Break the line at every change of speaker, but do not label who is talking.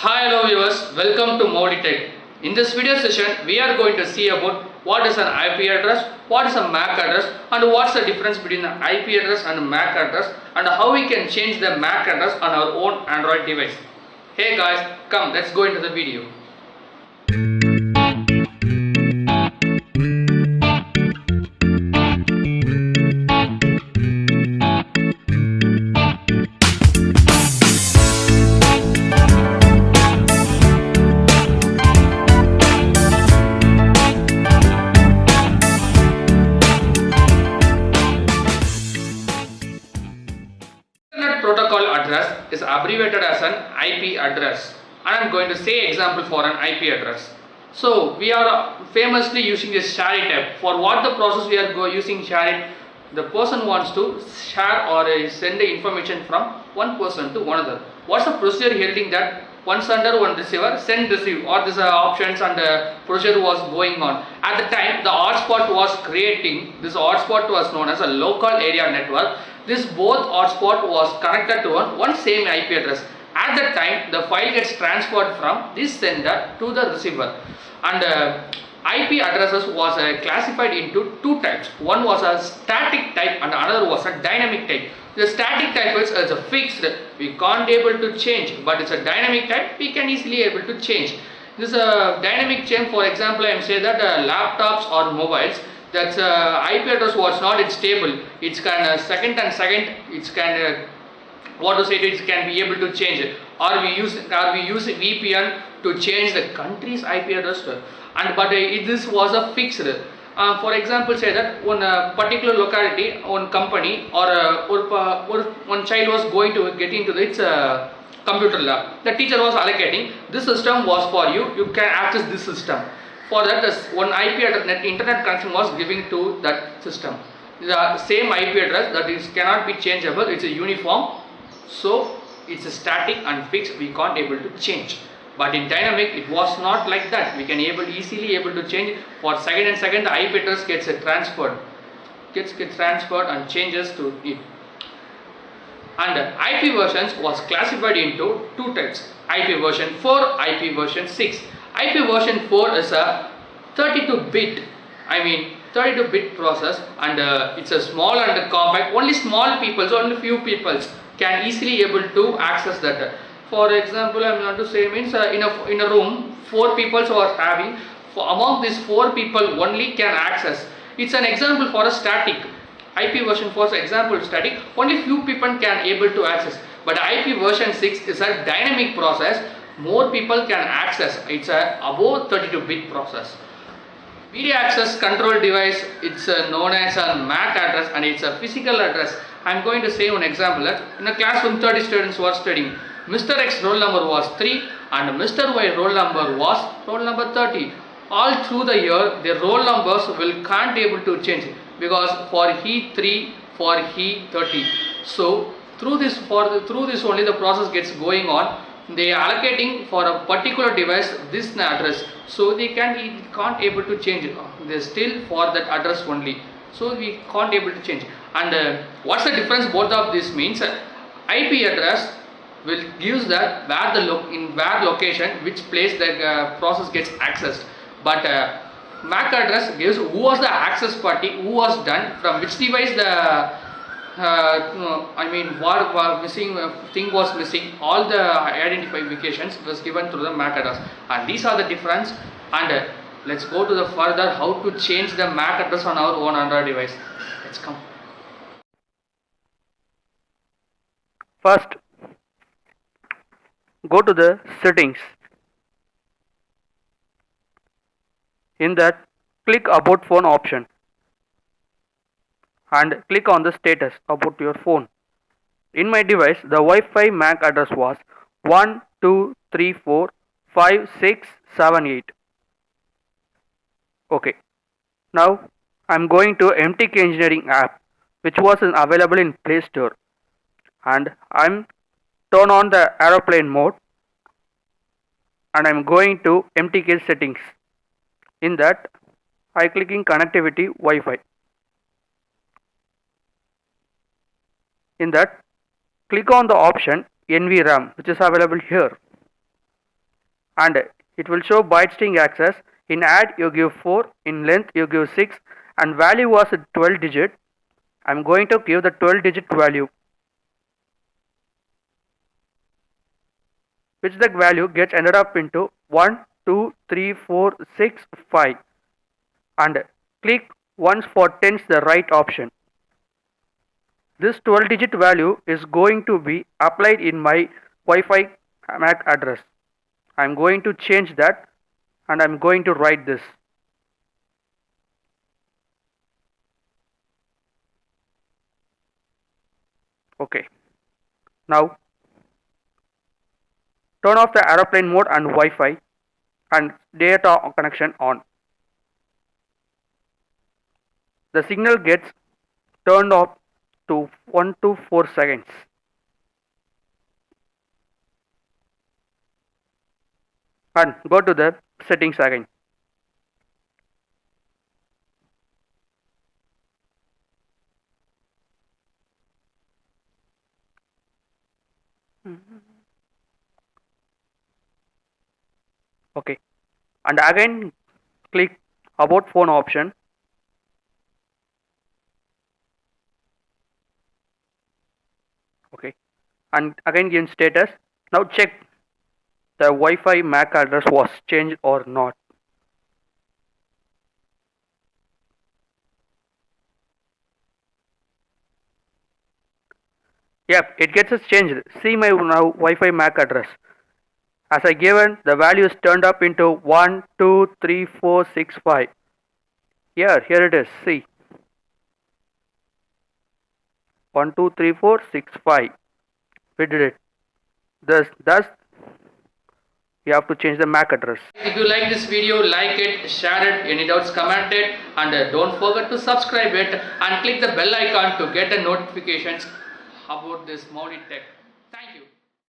Hi, hello viewers, welcome to Modi Tech. In this video session, we are going to see about what is an IP address, what is a MAC address, and what's the difference between an IP address and MAC address, and how we can change the MAC address on our own Android device. Hey guys, come let's go into the video. Internet protocol address is abbreviated as an IP address, and I am going to say example for an IP address. So we are famously using this share it type. For what the process we are using share it, the person wants to share or send the information from one person to another. What's the procedure holding that? One sender, one receiver, send, receive, or these are options and procedure was going on. At the time, the hotspot was creating. This hotspot was known as a local area network. This both hotspot was connected to one same IP address. At that time, the file gets transferred from this sender to the receiver, and IP addresses was classified into two types. One was a static type and another was a dynamic type. The static type is a fixed, we can't able to change, but it's a dynamic type, we can easily able to change. This dynamic change, for example, I am saying that laptops or mobiles, that IP address was not stable. It's kind of second, it's kind of what to say, it can be able to change it, or we use VPN to change the country's IP address, and but this was a fixed. For example, say that one particular locality, one company or one child was going to get into its computer lab. The teacher was allocating this system was for you. You can access this system. For that, one IP address, internet connection was giving to that system. The same IP address that is cannot be changeable. It's a uniform. So it's a static and fixed, we can't able to change. But in dynamic it was not like that. We can easily able to change. For second the IP address gets transferred and changes to it. And IP versions was classified into two types: IP version 4, IP version 6. IP version 4 is a 32-bit 32-bit process, and it's a small and compact. Only small people, so only few people can easily able to access that. For example, I am going to say means in a room, 4 people are having. Among these 4 people only can access. It's an example for a static. IP version 4 is example static. Only few people can able to access. But IP version 6 is a dynamic process. More people can access. It's a above 32-bit process. Media access control device, it's known as a MAC address, and it's a physical address. I am going to say one example that in a classroom 30 students were studying. Mr. X roll number was 3 and Mr. Y roll number was roll number 30. All through the year their roll numbers can't able to change, because for he 3, for he 30. So through this only the process gets going on. They are allocating for a particular device this address, so they can't able to change it. They still for that address only, so we can't able to change. And what's the difference both of this means? IP address will gives that where location which place the process gets accessed, but MAC address gives who was the access party, who was done, from which device the what missing thing was missing. All the identifications was given through the MAC address, and these are the difference. And let's go to the further how to change the MAC address on our own Android device. Let's come.
First, go to the settings. In that, click about phone option and click on the status about your phone. In my device, the Wi-Fi MAC address was 1234567 Okay. Now I am going to MTK Engineering app, which was available in Play Store, and I am turn on the aeroplane mode, and I am going to MTK settings. In that, I clicking connectivity Wi-Fi. In that, click on the option NVRAM, which is available here. and it will show byte string access. In add you give 4, in length you give 6, and value was a 12 digit. I'm going to give the 12 digit value, which the value gets ended up into 1, 2, 3, 4, 6, 5, and click once for tens the right option. This 12 digit value is going to be applied in my Wi-Fi MAC address. I'm going to change that, and I'm going to write this. Okay. Now turn off the aeroplane mode and Wi-Fi and data connection on. The signal gets turned off to 1 to 4 seconds. And go to the settings again. Okay. And again click about phone option. Okay. And again give status. Now check the Wi-Fi MAC address was changed or not. Yep, it gets us changed. See my now Wi-Fi MAC address. As I given, the value is turned up into 1, 2, 3, 4, 6, 5. Here it is. See. 1, 2, 3, 4, 6, 5. We did it. Thus, you have to change the MAC address.
If you like this video, like it, share it, any doubts comment it, and don't forget to subscribe it and click the bell icon to get the notifications about this Modi Tech.